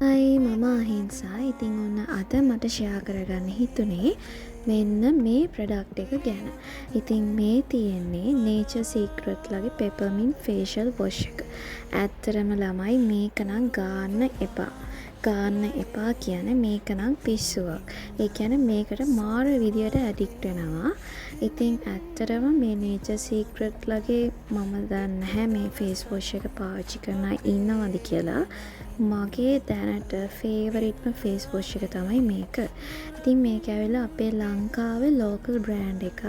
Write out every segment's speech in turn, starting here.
අයි මම අහිංසා. ඉතින් ඔන්න අද මට ෂෙයා කරගන්න හිතුනේ මෙන්න මේ ප්‍රොඩක්ට් එක ගැන. ඉතින් මේ තියෙන්නේ Nature Secret ලගේ Peppermint Facial Wash එක. ඇත්තටම ළමයි මේක නම් ගන්න එපා. ගන්න එපා කියන්නේ මේක නම් පිස්සුවක්. ඒ කියන්නේ මේකට මාර විදියට ඇඩික්ට් වෙනවා. ඉතින් ඇත්තටම මේ Nature Secret ලගේ මම දන්නේ නැහැ මේ ෆේස් වොෂ් එක පාවිච්චි කරන අය ඉන්නවද කියලා. මගේ දැනට ෆේවරිට්ම ෆේස් වොෂ් එක තමයි මේක. ඉතින් මේක ඇවිල්ලා අපේ ලංකාවේ ලෝකල් බ්‍රෑන්ඩ් එකක්.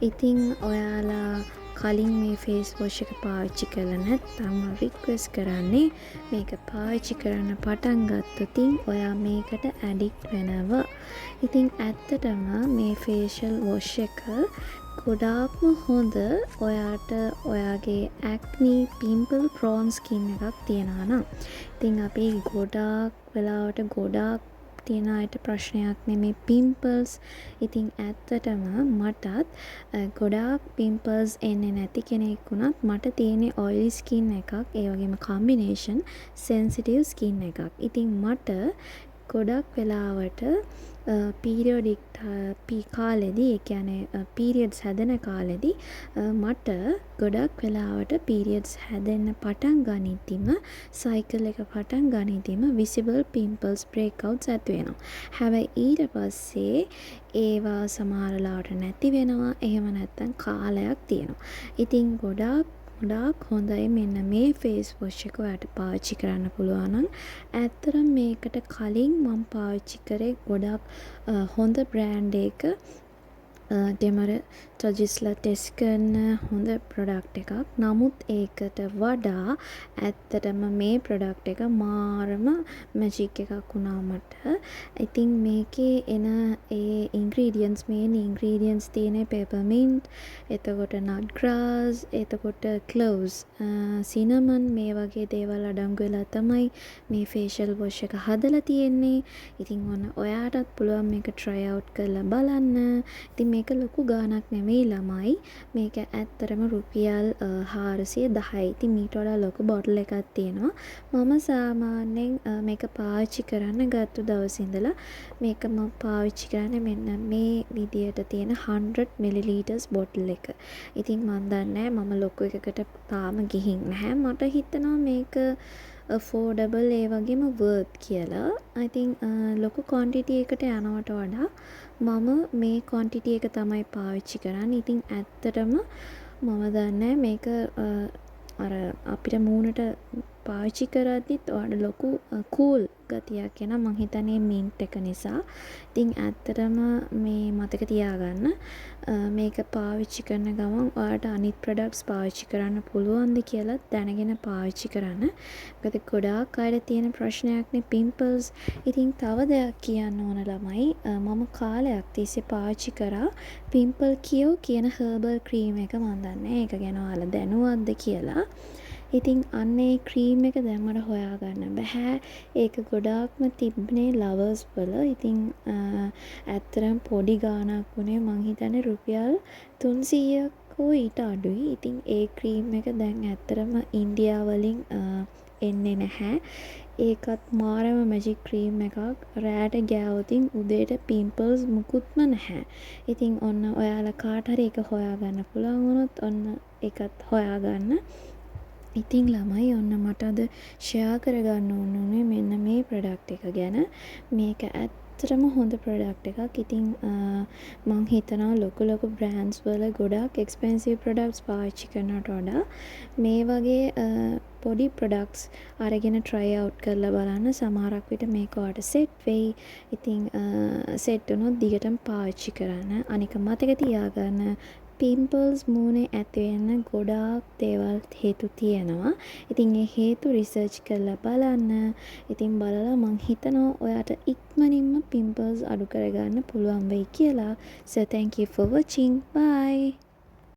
ඉතින් ඔයාලා කලින් මේ ෆේස් වොෂ් එක පාවිච්චි කරලා නැත්නම් මම රික්වෙස්ට් කරන්නේ මේක පාවිච්චි කරන්න පටන් ගත්තොතින් ඔයා මේකට ඇඩික්ට් වෙනවා. ඉතින් ඇත්තටම මේ ෆේෂල් වොෂ් එක ගොඩාක්ම හොඳ ඔයාට ඔයාගේ ඇක්නි පිම්පල් ප්‍රෝන් ස්කින් එකක් තියෙනවා නම්. ඉතින් අපි ගොඩාක් වෙලාවට ගොඩාක් තියෙන අයට ප්‍රශ්නයක් නෙමේ පිම්පල්ස්. ඉතින් ඇත්තටම මටත් ගොඩාක් පිම්පල්ස් එන්නේ නැති කෙනෙක් වුණත් මට තියෙන්නේ ඔයිලි ස්කින් එකක්, ඒ වගේම කම්බිනේෂන් සෙන්සිටිව් ස්කින් එකක්. ඉතින් මට ගොඩක් වෙලාවට පීරියඩික් කාලෙදී, ඒ කියන්නේ පීරියඩ්ස් හැදෙන කාලෙදී මට ගොඩක් වෙලාවට පීරියඩ්ස් හැදෙන්න පටන් ගනිද්දිම සයිකල් එක පටන් ගනිද්දිම විසිබල් පිම්පල්ස් බ්‍රේක්අවුට්ස් ඇති වෙනවා. හැබැයි ඊට පස්සේ ඒවා සමහර ලාවට නැති වෙනවා. එහෙම නැත්නම් කාලයක් තියෙනවා. ඉතින් ගොඩාක් හොඳයි මෙන්න මේ ෆේස් වොෂ් එක ඔයාලට පාවිච්චි කරන්න පුළුවන් නම්. ඇත්තටම මේකට කලින් මම පාවිච්චි කරේ ගොඩක් හොඳ බ්‍රෑන්ඩ් එක. ඩෙමටොලොජිස්ලා ටෙස්ට් කරන හොඳ ප්‍රොඩක්ට් එකක්. නමුත් ඒකට වඩා ඇත්තටම මේ ප්‍රොඩක්ට් එක මාරම මැජික් එකක් වුණා මට. ඉතින් මේකේ එන ඒ ඉන්ග්‍රීඩියන්ට්ස්, මේන් ඉන්ග්‍රීඩියන්ට්ස් තියෙන්නේ peppermint, එතකොට nut grass, එතකොට cloves, cinnamon, මේ වගේ දේවල් අඩංගු වෙලා තමයි මේ facial wash එක හදලා තියෙන්නේ. ඉතින් ඔන්න ඔයාටත් පුළුවන් මේක try out කරලා බලන්න. ඉතින් මේක ලොකු ගාණක් නෙමෙයි ළමයි. මේක ඇත්තටම රුපියල් 410යි. ඉතින් මීට වඩා ලොකු බොටල් එකක් තියෙනවා. මම සාමාන්‍යයෙන් මේක පාවිච්චි කරන්න ගත්ත දවසේ ඉඳලා මේක මම පාවිච්චි කරන්නේ මෙන්න මේ විදියට තියෙන 100 මිලිලීටර්ස් බොටල් එක. ඉතින් මම දන්නේ මම ලොකු එකකට තාම ගිහින් නැහැ. මට හිතෙනවා මේක affordable ඒ වගේම worth කියලා. I think ලොකු quantity එකට යනවට වඩා මම මේ quantity එක තමයි පාවිච්චි කරන්නේ. ඉතින් ඇත්තටම මම දන්නේ මේක අර අපිට මූණට පාවිච්චි කරද්දිත් ඔයාලට ලොකු කූල් ගතියක් එනවා. මං හිතන්නේ මින්ට් එක නිසා. ඉතින් ඇත්තටම මේ මතක තියාගන්න මේක පාවිච්චි කරන ගමන් ඔයාලට අනිත් ප්‍රොඩක්ට්ස් පාවිච්චි කරන්න පුළුවන්ද කියලා දැනගෙන පාවිච්චි කරන්න. මොකද ගොඩාක් අයට තියෙන ප්‍රශ්නයක්නේ පිම්පල්ස්. ඉතින් තව දෙයක් කියන්න ඕන ළමයි, මම කාලයක් තිස්සේ පාවිච්චි කරා පිම්පල් කියෝ කියන හර්බල් ක්‍රීම් එක. මන් දන්නේ ඒක ගැන ඔයාලා දැනුවත්ද කියලා. ඉතින් අන්න ඒ ක්‍රීම් එක දැන් මට හොයාගන්න බෑ. ඒක ගොඩාක්ම තිබ්බනේ ලවර්ස් වල. ඉතින් ඇත්තටම පොඩි ගාණක් වුණේ මං හිතන්නේ රුපියල් 300ක් හෝ ඊට අඩුයි. ඉතින් ඒ ක්‍රීම් එක දැන් ඇත්තටම ඉන්දියා වලින් එන්නේ නැහැ. ඒකත් මාරම මැජික් ක්‍රීම් එකක්. රෑට ගෑවොතින් උදේට පිම්පල්ස් මුකුත්ම නැහැ. ඉතින් ඔන්න ඔයාලා කාට හරි ඒක හොයාගන්න පුළුවන් වුණොත් ඔන්න ඒකත් හොයාගන්න. ඉතින් ළමයි ඔන්න මට අද ෂෙයා කරගන්න ඕනේ මෙන්න මේ ප්‍රොඩක්ට් එක ගැන. මේක ඇත්තටම හොඳ ප්‍රොඩක්ට් එකක්. ඉතින් මං හිතනවා ලොකු බ්‍රෑන්ඩ්ස් වල ගොඩාක් එක්ස්පෙන්සිව් ප්‍රොඩක්ට්ස් පාවිච්චි කරනවට වඩා මේ වගේ පොඩි ප්‍රොඩක්ට්ස් අරගෙන try out කරලා බලන්න. සමහරක් විට මේක ඔයාලට සෙට් වෙයි. ඉතින් සෙට් වුණොත් දිගටම පාවිච්චි කරන්න. අනික මතක තියාගන්න පිම්පල්ස් මූණේ ඇති වෙන්න ගොඩාක් දේවල් හේතු තියෙනවා. ඉතින් ඒ හේතු රිසර්ච් කරලා බලන්න. ඉතින් බලලා මං හිතනවා ඔයාට ඉක්මනින්ම පිම්පල්ස් අඩු කරගන්න පුළුවන් වෙයි කියලා. So thank you for watching. Bye.